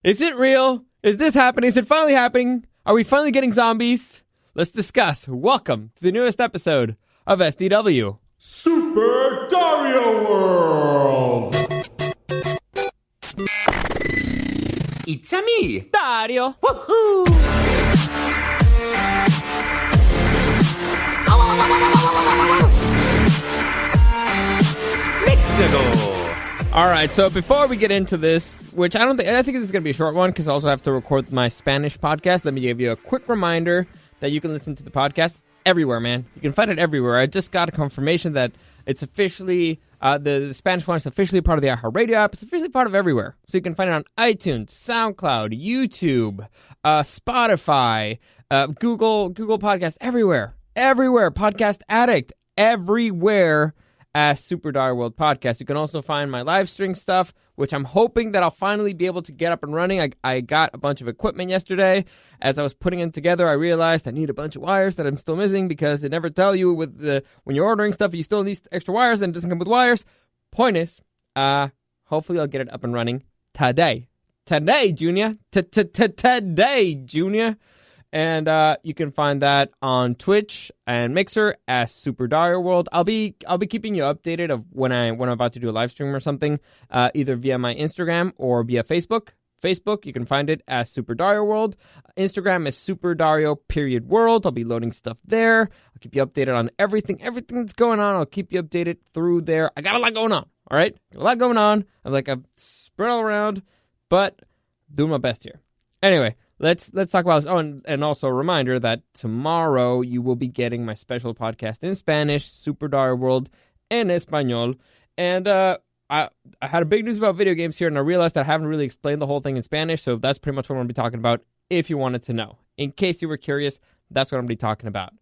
Is it real? Is this happening? Is it finally happening? Are we finally getting zombies? Let's discuss. Welcome to the newest episode of SDW. Super Dario World! It's a me, Dario. Woohoo! Let's go! All right, so before we get into this, which I think this is going to be a short one because I also have to record my Spanish podcast. Let me give you a quick reminder that you can listen to the podcast everywhere, man. You can find it everywhere. I just got a confirmation that it's officially, the Spanish one is officially part of the iHeartRadio app. It's officially part of everywhere. So you can find it on iTunes, SoundCloud, YouTube, Spotify, Google Podcast, everywhere. Everywhere. Podcast Addict, everywhere. As Super Dario World Podcast. You can also find my live stream stuff, which I'm hoping that I'll finally be able to get up and running. I got a bunch of equipment yesterday. As I was putting it together, I realized I need a bunch of wires that I'm still missing because they never tell you when you're ordering stuff, you still need extra wires and it doesn't come with wires. Point is, hopefully I'll get it up and running today. Today, Junior. Today, Junior. And you can find that on Twitch and Mixer as Super Dario World. I'll be keeping you updated of when I'm about to do a live stream or something, either via my Instagram or via Facebook. Facebook, you can find it as Super Dario World. Instagram is Super Dario _World. I'll be loading stuff there. I'll keep you updated on everything that's going on. I'll keep you updated through there. I got a lot going on. All right, got a lot going on. I'm spread all around, but doing my best here. Anyway. Let's talk about this. Oh, and also a reminder that tomorrow you will be getting my special podcast in Spanish, Super Dario World en Español. And I had a big news about video games here, and I realized that I haven't really explained the whole thing in Spanish, so that's pretty much what I'm going to be talking about if you wanted to know. In case you were curious, that's what I'm going to be talking about.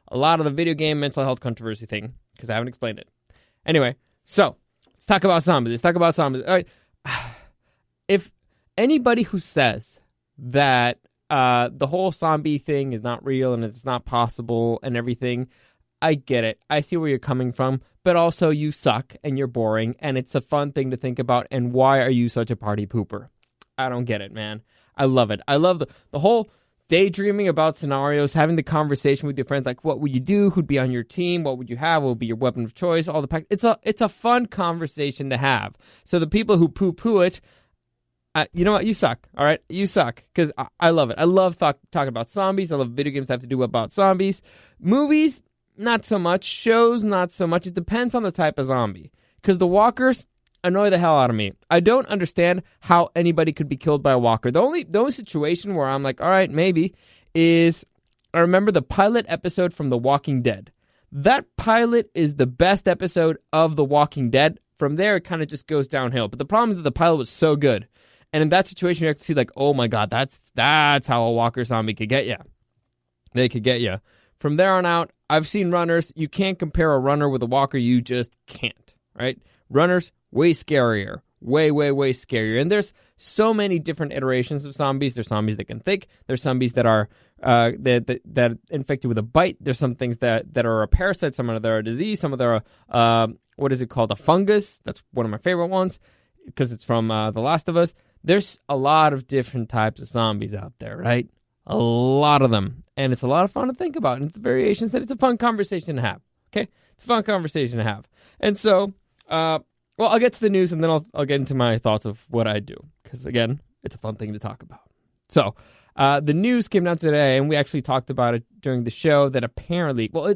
A lot of the video game mental health controversy thing, because I haven't explained it. Anyway, so let's talk about zombies. All right. If anybody who says that the whole zombie thing is not real and it's not possible and everything, I get it. I see where you're coming from, but also you suck and you're boring and it's a fun thing to think about, and why are you such a party pooper? I don't get it, man. I love it. I love the whole daydreaming about scenarios, having the conversation with your friends, like what would you do, who'd be on your team, what would you have, what would be your weapon of choice, all the pack. It's a fun conversation to have. So the people who poo-poo it, you know what? You suck, all right? You suck, because I love it. I love talking about zombies. I love video games that have to do about zombies. Movies, not so much. Shows, not so much. It depends on the type of zombie, because the walkers annoy the hell out of me. I don't understand how anybody could be killed by a walker. The only situation where I'm like, all right, maybe, is I remember the pilot episode from The Walking Dead. That pilot is the best episode of The Walking Dead. From there, it kind of just goes downhill. But the problem is that the pilot was so good. And in that situation, you have to see, like, oh my God, that's how a walker zombie could get you. They could get you. From there on out, I've seen runners. You can't compare a runner with a walker. You just can't, right? Runners, way scarier. Way, way, way scarier. And there's so many different iterations of zombies. There's zombies that can think. There's zombies that are that infected with a bite. There's some things that are a parasite. Some of them are a disease. Some of them are, what is it called? A fungus. That's one of my favorite ones because it's from The Last of Us. There's a lot of different types of zombies out there, right? A lot of them. And it's a lot of fun to think about. And it's variations, and it's a fun conversation to have. Okay? It's a fun conversation to have. And so, well, I'll get to the news, and then I'll get into my thoughts of what I do. Because, again, it's a fun thing to talk about. So, the news came down today, and we actually talked about it during the show, that apparently, well,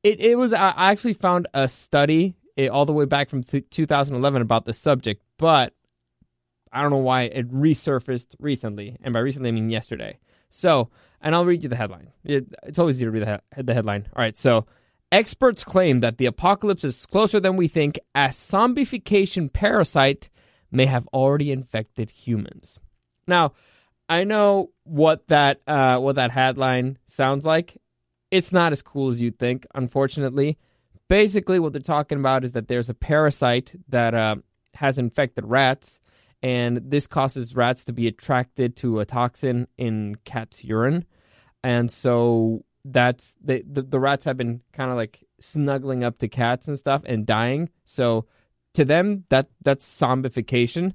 it was, I actually found a study all the way back from 2011 about this subject, but I don't know why it resurfaced recently, and by recently I mean yesterday. So, and I'll read you the headline. It's always easy to read the headline. All right, so experts claim that the apocalypse is closer than we think, as zombification parasite may have already infected humans. Now, I know what that headline sounds like. It's not as cool as you'd think, unfortunately. Basically, what they're talking about is that there's a parasite that has infected rats, and this causes rats to be attracted to a toxin in cats' urine. And so that's the rats have been kind of like snuggling up to cats and stuff and dying. So to them, that's zombification.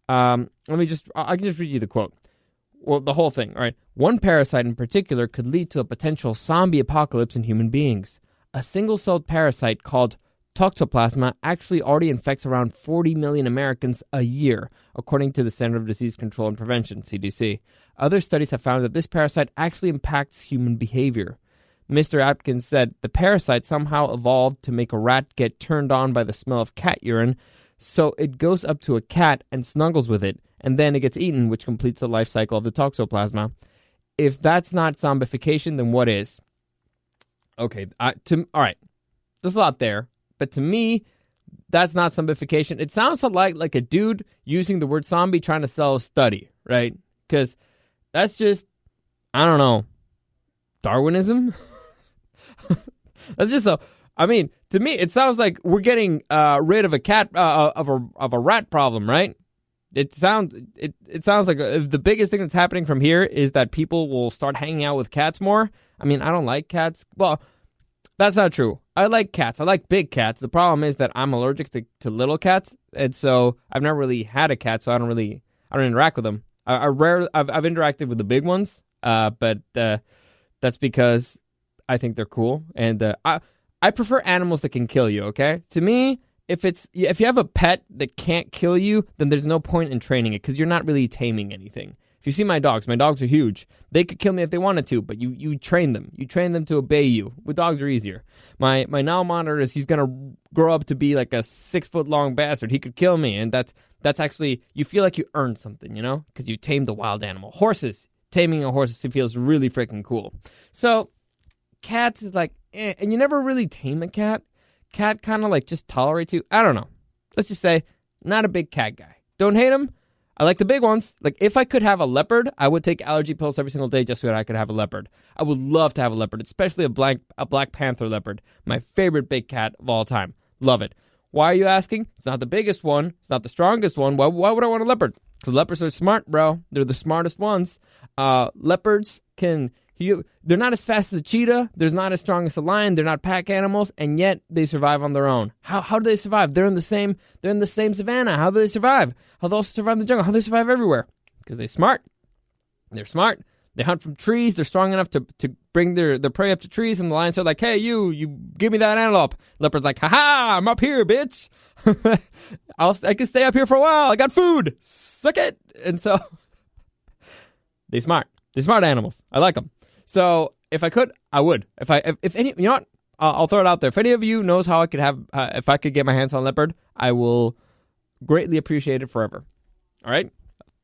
I can just read you the quote. Well, the whole thing, all right? One parasite in particular could lead to a potential zombie apocalypse in human beings. A single-celled parasite called Toxoplasma actually already infects around 40 million Americans a year, according to the Center of Disease Control and Prevention, CDC. Other studies have found that this parasite actually impacts human behavior. Mr. Atkins said the parasite somehow evolved to make a rat get turned on by the smell of cat urine, so it goes up to a cat and snuggles with it, and then it gets eaten, which completes the life cycle of the Toxoplasma. If that's not zombification, then what is? Okay, all right. There's a lot there, but to me, that's not zombification. It sounds like a dude using the word zombie trying to sell a study, right? Because that's just, I don't know, Darwinism? That's just to me, it sounds like we're getting rid of a rat problem, right? It sounds like the biggest thing that's happening from here is that people will start hanging out with cats more. I mean, I don't like cats. Well, that's not true. I like cats. I like big cats. The problem is that I'm allergic to little cats, and so I've never really had a cat, so I don't interact with them. I've interacted with the big ones, but that's because I think they're cool, and I prefer animals that can kill you. Okay, to me, if you have a pet that can't kill you, then there's no point in training it because you're not really taming anything. If you see my dogs are huge. They could kill me if they wanted to, but you train them. You train them to obey you. With dogs are easier. My now monitor is he's gonna grow up to be like a 6-foot-long bastard. He could kill me, and that's actually, you feel like you earned something, because you tamed a wild animal. Horses, taming a horse feels really freaking cool. So cats is like, and you never really tame a cat. Cat kind of like just tolerates you. I don't know. Let's just say, not a big cat guy. Don't hate him. I like the big ones. Like, if I could have a leopard, I would take allergy pills every single day just so that I could have a leopard. I would love to have a leopard, especially a Black Panther leopard. My favorite big cat of all time. Love it. Why are you asking? It's not the biggest one. It's not the strongest one. Why would I want a leopard? Because leopards are smart, bro. They're the smartest ones. Leopards they're not as fast as a cheetah. They're not as strong as a lion. They're not pack animals, and yet they survive on their own. How do they survive? They're in the same savannah. How do they survive? How do they also survive in the jungle? How do they survive everywhere? Because they're smart. They're smart. They hunt from trees. They're strong enough to bring their prey up to trees, and the lions are like, hey, you give me that antelope. Leopard's like, ha-ha, I'm up here, bitch. I can stay up here for a while. I got food. Suck it. And so they're smart. They're smart animals. I like them. So if I could, I would. If any, you know what? I'll throw it out there. If any of you knows how I could have, if I could get my hands on a leopard, I will greatly appreciate it forever. All right?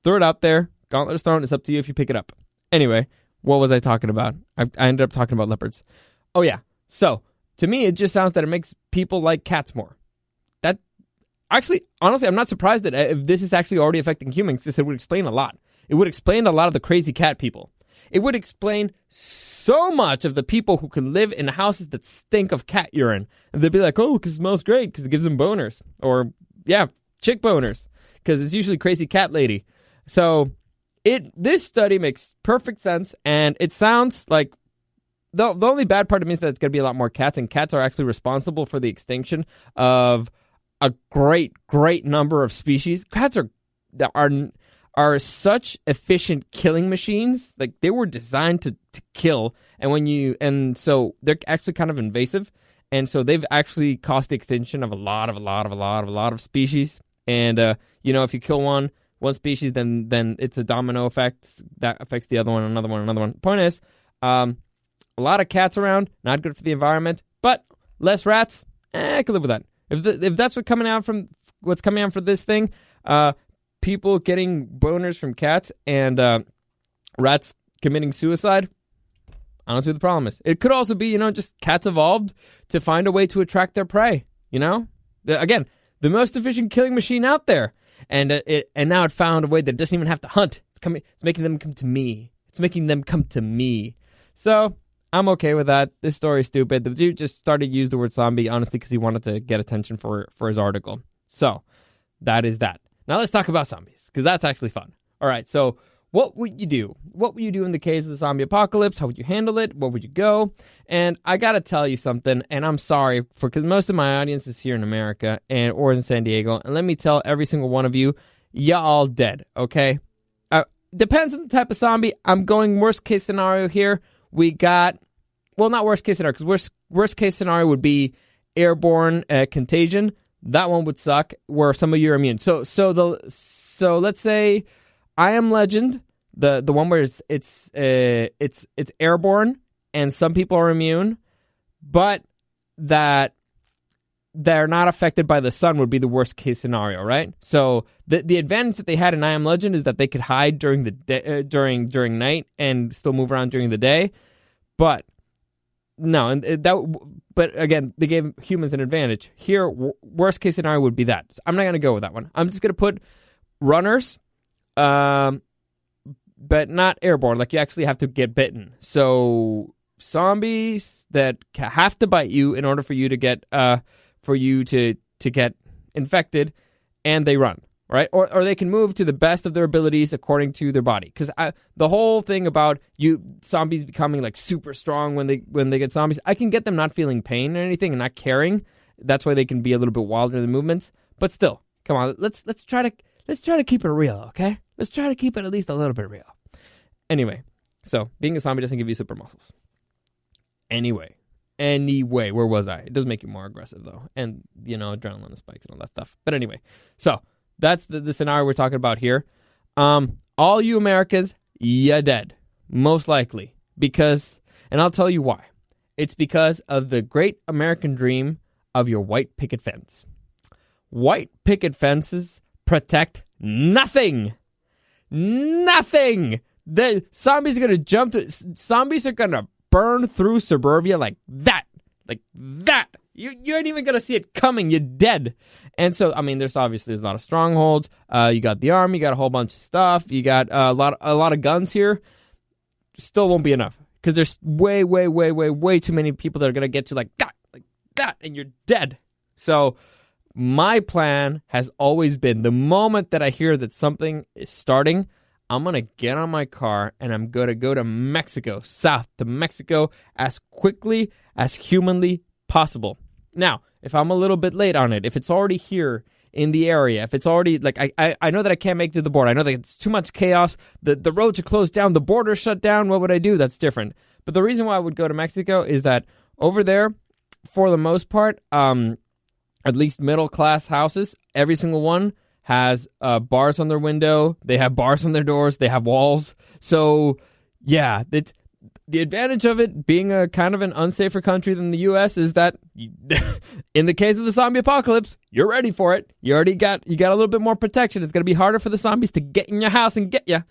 Throw it out there. Gauntlet is thrown. It's up to you if you pick it up. Anyway, what was I talking about? I ended up talking about leopards. Oh, yeah. So, to me, it just sounds that it makes people like cats more. That, actually, honestly, I'm not surprised that if this is actually already affecting humans, because it would explain a lot. It would explain a lot of the crazy cat people. It would explain so much of the people who can live in houses that stink of cat urine. And they'd be like, oh, because it smells great, because it gives them boners. Or, yeah, chick boners, because it's usually crazy cat lady. So, this study makes perfect sense, and it sounds like the only bad part of me is that it's going to be a lot more cats, and cats are actually responsible for the extinction of a great number of species. Cats are such efficient killing machines. Like, they were designed to kill, and so they're actually kind of invasive, and so they've actually caused the extinction of a lot of species. And if you kill one species, then it's a domino effect that affects the other one, another one. Point is, a lot of cats around, not good for the environment, but less rats, I can live with that. If that's what's coming out for this thing, people getting boners from cats and rats committing suicide, I don't see what the problem is. It could also be, just cats evolved to find a way to attract their prey, Again, the most efficient killing machine out there. And now it found a way that it doesn't even have to hunt. It's making them come to me. It's making them come to me. So I'm okay with that. This story's stupid. The dude just started to use the word zombie, honestly, because he wanted to get attention for his article. So that is that. Now let's talk about zombies, because that's actually fun. All right, so what would you do? What would you do in the case of the zombie apocalypse? How would you handle it? Where would you go? And I got to tell you something, and I'm sorry, because most of my audience is here in America or in San Diego. And let me tell every single one of you, you all dead, okay? Depends on the type of zombie. I'm going worst case scenario here. We got, well, not worst case scenario, because worst case scenario would be airborne contagion. That one would suck, where some of you are immune. So let's say I Am Legend, the one where it's airborne and some people are immune, but that they're not affected by the sun would be the worst case scenario, right? So the advantage that they had in I Am Legend is that they could hide during the day, during night and still move around during the day. But no, but again, they gave humans an advantage. Here, worst case scenario would be that. So I'm not going to go with that one. I'm just going to put runners, but not airborne. Like, you actually have to get bitten. So zombies that have to bite you in order for you to get get infected, and they run, right? Or they can move to the best of their abilities according to their body. Because the whole thing about zombies becoming like super strong when they get zombies, I can get them not feeling pain or anything and not caring. That's why they can be a little bit wilder in the movements. But still, come on, let's try to keep it real, okay? Let's try to keep it at least a little bit real. Anyway, so being a zombie doesn't give you super muscles. Anyway, where was I? It does make you more aggressive, though. And, adrenaline spikes and all that stuff. But anyway, so that's the scenario we're talking about here. All you Americans, you're dead. Most likely. Because, and I'll tell you why. It's because of the great American dream of your white picket fence. White picket fences protect nothing. Nothing. The zombies are going to zombies are going to burn through suburbia like that. You ain't even gonna see it coming. You're dead. And so, I mean, there's a lot of strongholds. You got the army. You got a whole bunch of stuff. You got a lot of guns here. Still won't be enough, because there's way too many people that are gonna get to like that, and you're dead. So my plan has always been, the moment that I hear that something is starting, I'm going to get on my car and I'm going to go to Mexico, south to Mexico, as quickly as humanly possible. Now, if I'm a little bit late on it, if it's already here in the area, if it's already, like, I know that I can't make it to the border. I know that it's too much chaos. The roads are closed down. The border's shut down. What would I do? That's different. But the reason why I would go to Mexico is that over there, for the most part, at least middle-class houses, every single one has bars on their window. They have bars on their doors. They have walls. So, yeah, the advantage of it being a kind of an unsafer country than the U.S. is that in the case of the zombie apocalypse, you're ready for it. You got a little bit more protection. It's going to be harder for the zombies to get in your house and get you.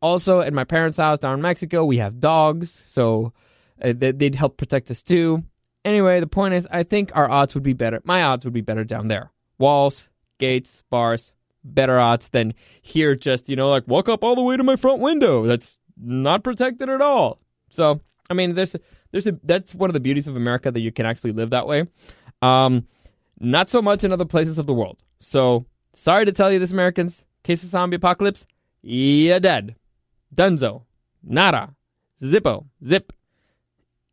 Also, at my parents' house down in Mexico, we have dogs, so they'd help protect us too. Anyway, the point is, I think our odds would be better. My odds would be better down there. Walls, gates, bars, better odds than here, just, walk up all the way to my front window. That's not protected at all. So, I mean, that's one of the beauties of America, that you can actually live that way. Not so much in other places of the world. So, sorry to tell you this, Americans. Case of zombie apocalypse, you're dead. Dunzo. Nada. Zippo. Zip.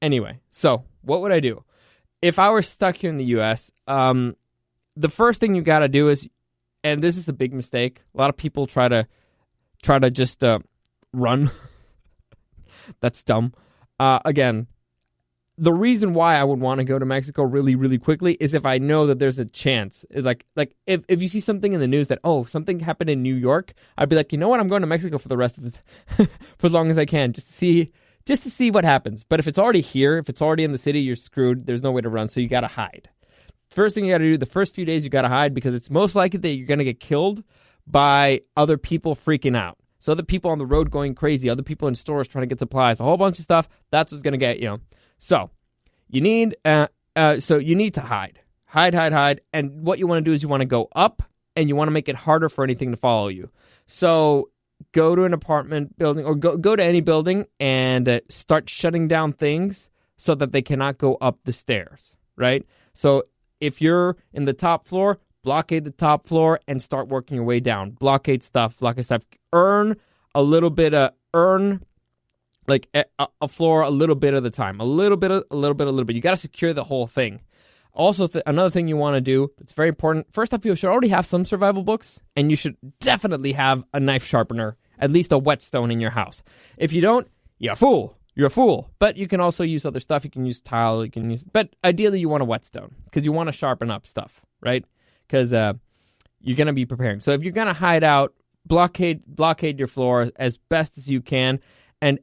Anyway, so what would I do? If I were stuck here in the U.S., the first thing you got to do is, and this is a big mistake, a lot of people try to just run. That's dumb. Again, the reason why I would want to go to Mexico really, really quickly is if I know that there's a chance. Like if you see something in the news that, something happened in New York, I'd be like, you know what, I'm going to Mexico for the rest of for as long as I can, just to see what happens. But if it's already here, if it's already in the city, you're screwed. There's no way to run, so you got to hide. First thing you got to do, the first few days, you got to hide, because it's most likely that you're going to get killed by other people freaking out. So other people on the road going crazy, other people in stores trying to get supplies, a whole bunch of stuff. That's what's going to get you. So you need to hide. Hide. And what you want to do is you want to go up, and you want to make it harder for anything to follow you. So go to an apartment building, or go to any building, and start shutting down things so that they cannot go up the stairs, right? So if you're in the top floor, blockade the top floor and start working your way down. Blockade stuff. Earn a little bit like a floor a little bit at a time. A little bit. You got to secure the whole thing. Also, another thing you want to do that's very important, first off, you should already have some survival books, and you should definitely have a knife sharpener, at least a whetstone in your house. If you don't, you're a fool. You're a fool. But you can also use other stuff. You can use tile. But ideally, you want a whetstone because you want to sharpen up stuff, right? Because you're going to be preparing. So if you're going to hide out, blockade your floor as best as you can, and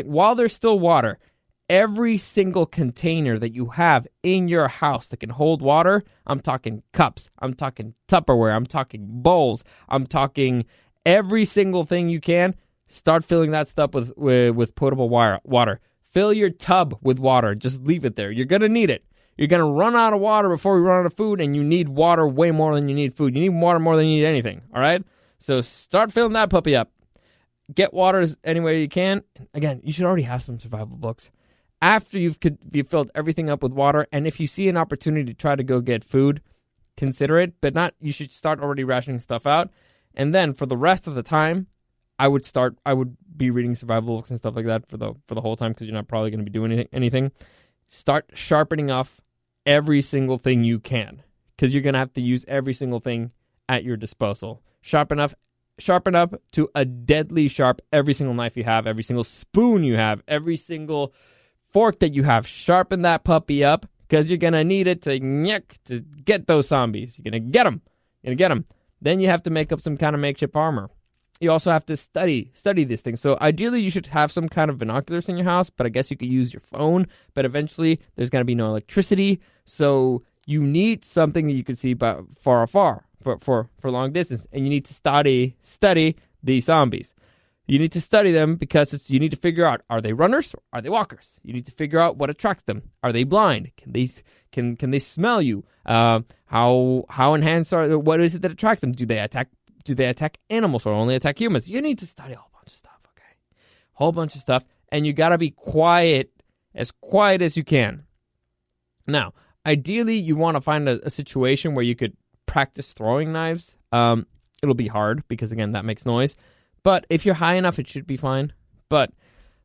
while there's still water, every single container that you have in your house that can hold water, I'm talking cups, I'm talking Tupperware, I'm talking bowls, I'm talking every single thing you can, start filling that stuff with potable water. Fill your tub with water. Just leave it there. You're going to need it. You're going to run out of water before we run out of food, and you need water way more than you need food. You need water more than you need anything, all right? So start filling that puppy up. Get water any way you can. Again, you should already have some survival books. After you've filled everything up with water, and if you see an opportunity to try to go get food, consider it, but not. You should start already rationing stuff out. And then for the rest of the time, I would be reading survival books and stuff like that for the whole time, because you're not probably going to be doing anything. Start sharpening off every single thing you can, because you're going to have to use every single thing at your disposal. Sharpen up to a deadly sharp every single knife you have, every single spoon you have, every single fork that you have. Sharpen that puppy up, because you're going to need it to get those zombies. You're going to get them. Then you have to make up some kind of makeshift armor. You also have to study this thing. So ideally, you should have some kind of binoculars in your house, but I guess you could use your phone. But eventually, there's going to be no electricity, so you need something that you can see far for long distance, and you need to study these zombies. You need to study them because you need to figure out, are they runners or are they walkers? You need to figure out what attracts them. Are they blind? Can they smell you? How enhanced what is it that attracts them? Do they attack animals or only attack humans? You need to study a whole bunch of stuff, okay? Whole bunch of stuff, and you got to be quiet as you can. Now, ideally, you want to find a situation where you could practice throwing knives. It'll be hard because, again, that makes noise. But if you're high enough, it should be fine. But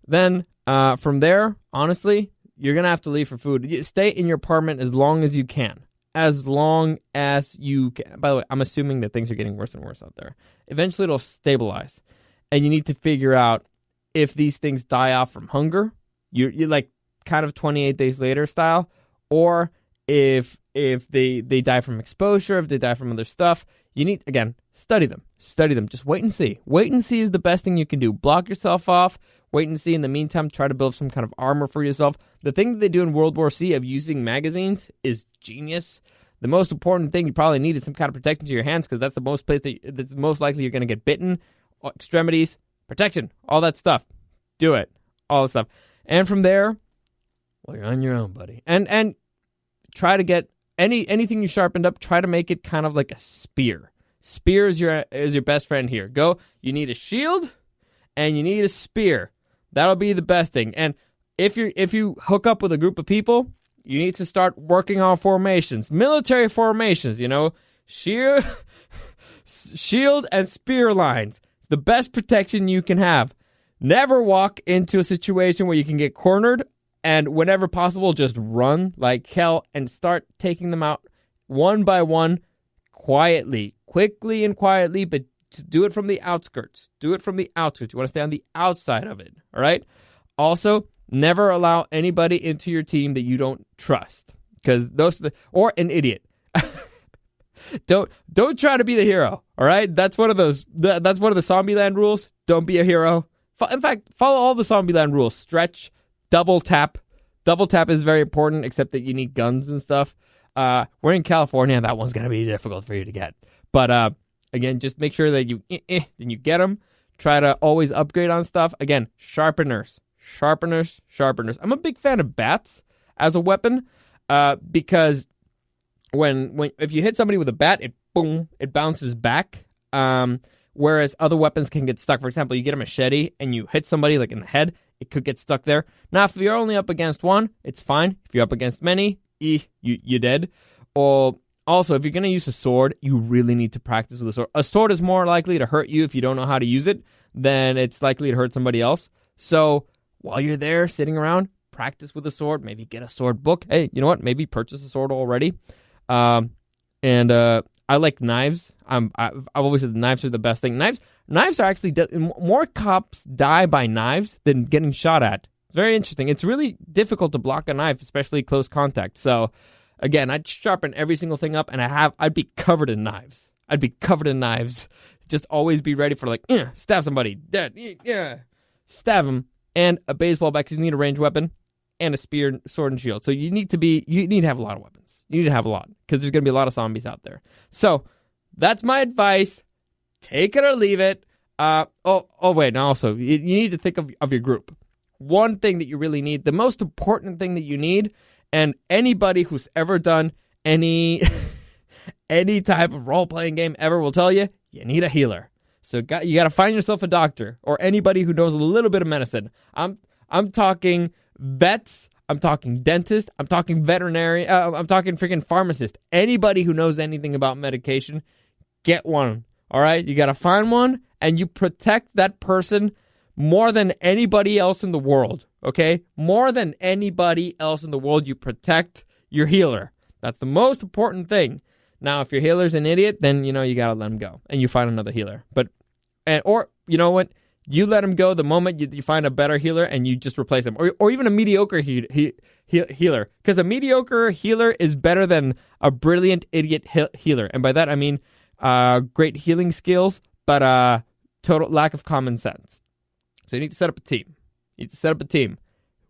then from there, honestly, you're going to have to leave for food. You stay in your apartment as long as you can. As long as you can. By the way, I'm assuming that things are getting worse and worse out there. Eventually, it'll stabilize. And you need to figure out if these things die off from hunger. You're like kind of 28 days later style. Or if they die from exposure, if they die from other stuff. You need, again, study them. Just wait and see. Wait and see is the best thing you can do. Block yourself off. Wait and see. In the meantime, try to build some kind of armor for yourself. The thing that they do in World War C of using magazines is genius. The most important thing you probably need is some kind of protection to your hands, because that's the most place that's most likely you're going to get bitten. Extremities, protection, all that stuff. Do it. All that stuff. And from there, well, you're on your own, buddy. And try to get anything you sharpened up, try to make it kind of like a spear. Spear is your best friend here. You need a shield and you need a spear. That'll be the best thing. And if you hook up with a group of people, you need to start working on formations. Military formations, shield and spear lines. It's the best protection you can have. Never walk into a situation where you can get cornered. And whenever possible, just run like hell and start taking them out one by one, quickly and quietly, but do it from the outskirts. You want to stay on the outside of it, all right? Also, never allow anybody into your team that you don't trust, because or an idiot. Don't try to be the hero, all right? That's one of the Zombieland rules. Don't be a hero. In fact, follow all the Zombieland rules. Stretch. Double tap. Double tap is very important, except that you need guns and stuff. We're in California. That one's going to be difficult for you to get. But again, just make sure that you get them. Try to always upgrade on stuff. Again, sharpeners. I'm a big fan of bats as a weapon because when if you hit somebody with a bat, it bounces back. Whereas other weapons can get stuck. For example, you get a machete and you hit somebody like in the head, it could get stuck there. Now, if you're only up against one, it's fine. If you're up against many, you're dead. Or also, if you're going to use a sword, you really need to practice with a sword. A sword is more likely to hurt you if you don't know how to use it than it's likely to hurt somebody else. So while you're there sitting around, practice with a sword, maybe get a sword book. Hey, you know what? Maybe purchase a sword already. And I like knives. I've always said the knives are the best thing. Knives are actually more cops die by knives than getting shot at. It's very interesting. It's really difficult to block a knife, especially close contact. So again, I'd sharpen every single thing up, and I'd be covered in knives. Just always be ready for like, stab somebody, dead, stab him, and a baseball bat because you need a ranged weapon, and a spear, sword, and shield. So you need to have a lot of weapons. You need to have a lot because there's going to be a lot of zombies out there. So that's my advice. Take it or leave it. Wait, and also you need to think of your group. One thing that you really need, the most important thing that you need, and anybody who's ever done any type of role-playing game ever will tell you, you need a healer. So you got to find yourself a doctor or anybody who knows a little bit of medicine. I'm talking vets, I'm talking dentist, I'm talking veterinary, I'm talking freaking pharmacist. Anybody who knows anything about medication, get one. All right? You got to find one, and you protect that person more than anybody else in the world, okay? More than anybody else in the world, you protect your healer. That's the most important thing. Now, if your healer's an idiot, then, you got to let him go, and you find another healer. Or, you know what? You let him go the moment you find a better healer, and you just replace him. Or even a mediocre healer. Because a mediocre healer is better than a brilliant idiot healer. And by that, I mean great healing skills, but total lack of common sense. So you need to set up a team.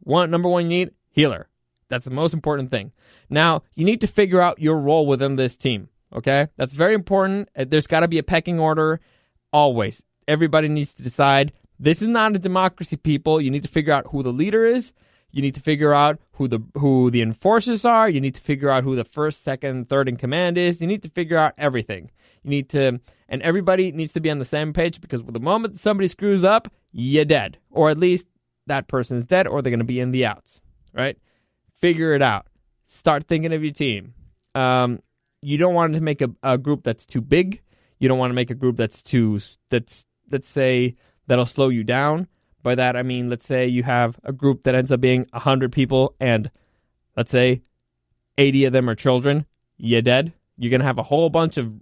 Number one, you need healer. That's the most important thing. Now, you need to figure out your role within this team, okay? That's very important. There's got to be a pecking order always. Everybody needs to decide. This is not a democracy, people. You need to figure out who the leader is. You need to figure out who the enforcers are. You need to figure out who the first, second, third in command is. You need to figure out everything. And everybody needs to be on the same page, because the moment somebody screws up, you're dead. Or at least that person's dead, or they're going to be in the outs, right? Figure it out. Start thinking of your team. You don't want to make a group that's too big. You don't want to make a group let's say, that'll slow you down. By that, I mean, let's say you have a group that ends up being 100 people, and let's say 80 of them are children. You're dead. You're going to have a whole bunch of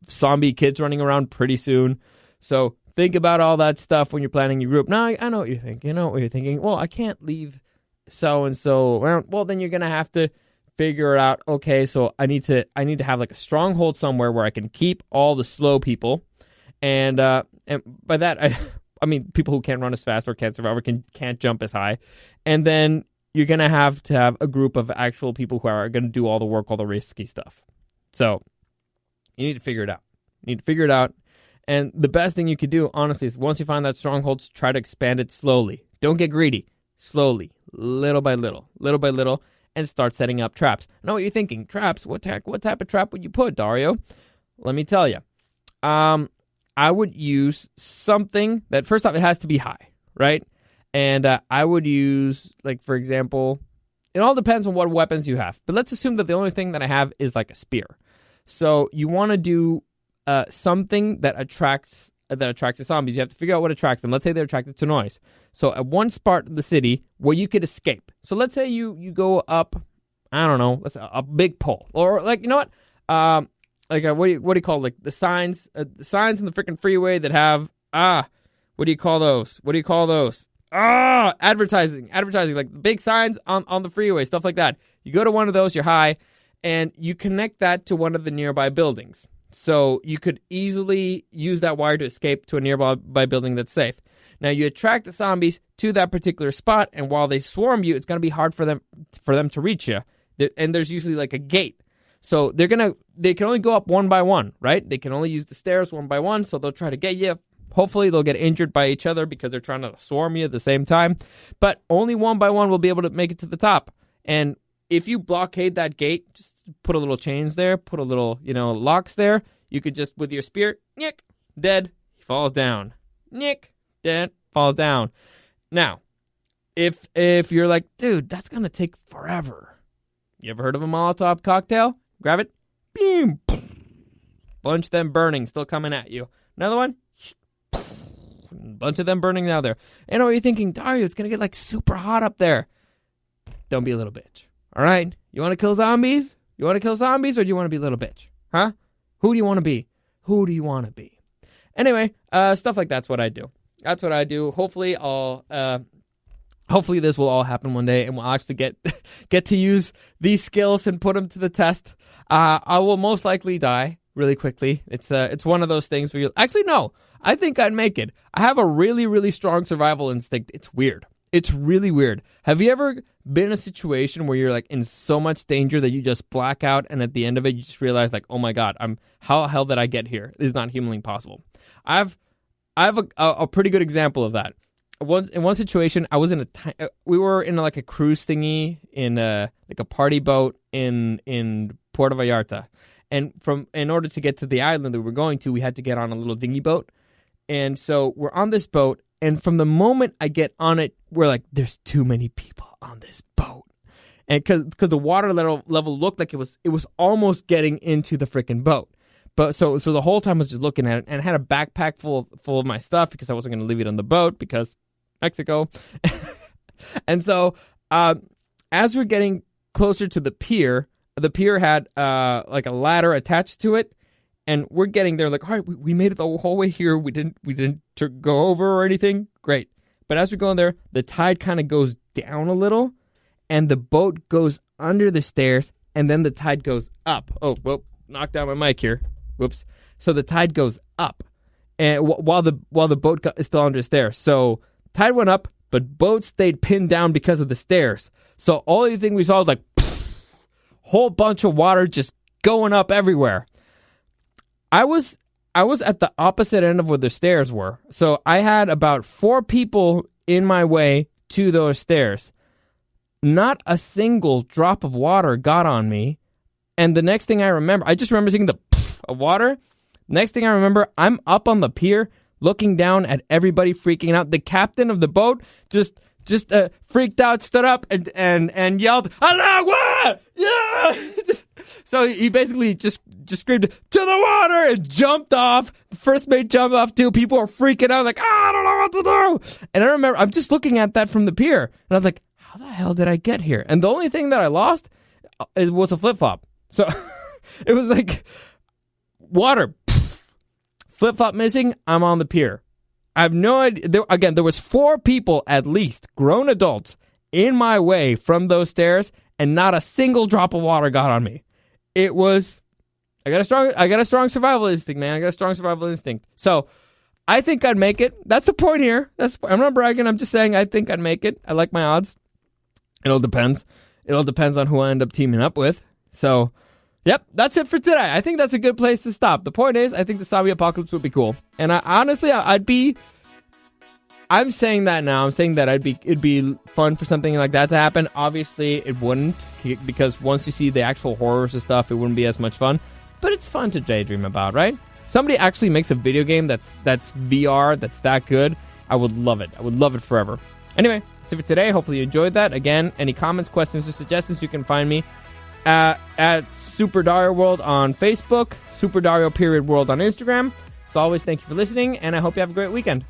zombie kids running around pretty soon. So think about all that stuff when you're planning your group. Now, I know what you're thinking. Well, I can't leave so-and-so around. Well, then you're going to have to figure out, okay, so I need to have like a stronghold somewhere where I can keep all the slow people. And by that, I mean people who can't run as fast or can't survive or can't jump as high. And then you're going to have a group of actual people who are going to do all the work, all the risky stuff. So you need to figure it out. And the best thing you could do, honestly, is once you find that stronghold, try to expand it slowly. Don't get greedy. Slowly, little by little, and start setting up traps. I know what you're thinking. Traps? What type of trap would you put, Dario? Let me tell you. I would use something that, first off, it has to be high, right? And I would use, like, for example, it all depends on what weapons you have. But let's assume that the only thing that I have is, like, a spear. So you want to do something that attracts the zombies. You have to figure out what attracts them. Let's say they're attracted to noise. So at one part of the city where you could escape. So let's say you go up, I don't know, a big pole. Or, like, you know what? What do you call, like, the signs in the freaking freeway that have what do you call those? Advertising, like the big signs on the freeway, stuff like that. You go to one of those, you're high, and you connect that to one of the nearby buildings. So you could easily use that wire to escape to a nearby building that's safe. Now you attract the zombies to that particular spot, and while they swarm you, it's going to be hard for them to reach you. And there's usually like a gate. So they can only go up one by one, right? They can only use the stairs one by one, so they'll try to get you. Hopefully they'll get injured by each other because they're trying to swarm you at the same time. But only one by one will be able to make it to the top. And if you blockade that gate, just put a little chains there, put a little, locks there, you could just, with your spear, nick, dead, he falls down. Nick, dead, falls down. Now, if you're like, dude, that's going to take forever. You ever heard of a Molotov cocktail? Grab it. Boom. Bunch of them burning, still coming at you. Another one. Bunch of them burning now there. And what you're thinking, Dario, it's going to get like super hot up there. don't be a little bitch. All right? You want to kill zombies? You want to kill zombies, or do you want to be a little bitch? Huh? Who do you want to be? Who do you want to be? Anyway, stuff like that's what I do. That's what I do. Hopefully, hopefully this will all happen one day, and we'll actually get to use these skills and put them to the test. I will most likely die really quickly. It's one of those things where you actually no. I think I'd make it. I have a really, really strong survival instinct. It's weird. It's really weird. Have you ever been in a situation where you're like in so much danger that you just black out, and at the end of it you just realize like, oh my god, how the hell did I get here? This is not humanly possible. I have a pretty good example of that. In one situation, I was we were in like a cruise thingy in like a party boat in Puerto Vallarta, and in order to get to the island that we were going to, we had to get on a little dinghy boat, and so we're on this boat. And from the moment I get on it, we're like, there's too many people on this boat. And because the water level looked like it was almost getting into the freaking boat. But so the whole time I was just looking at it, and I had a backpack full of my stuff because I wasn't going to leave it on the boat because Mexico. And so as we're getting closer to the pier had like a ladder attached to it. And we're getting there like, all right, we made it the whole way here. We didn't go over or anything. Great. But as we're going there, the tide kind of goes down a little, and the boat goes under the stairs, and then the tide goes up. Oh, well, knocked down my mic here. Whoops. So the tide goes up, and while the boat is still under the stairs. So tide went up, but boat stayed pinned down because of the stairs. So all the thing we saw was like, whole bunch of water just going up everywhere. I was at the opposite end of where the stairs were. So I had about 4 people in my way to those stairs. Not a single drop of water got on me. And the next thing I just remember seeing the of water. Next thing I remember, I'm up on the pier looking down at everybody freaking out. The captain of the boat just freaked out, stood up and yelled, "Al-agua!" Yeah! So he basically just screamed, "To the water!" and jumped off. The first mate jumped off too. People were freaking out like, I don't know what to do. And I remember, I'm just looking at that from the pier. And I was like, how the hell did I get here? And the only thing that I lost was a flip-flop. So it was like, water, flip-flop missing, I'm on the pier. I have no idea. There was 4 people at least, grown adults, in my way from those stairs, and not a single drop of water got on me. It was, I got a strong survival instinct, man. I got a strong survival instinct. So I think I'd make it. That's the point here. I'm not bragging. I'm just saying I think I'd make it. I like my odds. It all depends. It all depends on who I end up teaming up with. So, yep, that's it for today. I think that's a good place to stop. The point is, I think the zombie apocalypse would be cool. And I'm saying that now. I'm saying that it'd be fun for something like that to happen. Obviously, it wouldn't, because once you see the actual horrors and stuff, it wouldn't be as much fun. But it's fun to daydream about, right? Somebody actually makes a video game that's VR, that's that good. I would love it. I would love it forever. Anyway, that's it for today. Hopefully you enjoyed that. Again, any comments, questions, or suggestions, you can find me at Super Dario World on Facebook, Super Dario World on Instagram. As always, thank you for listening, and I hope you have a great weekend.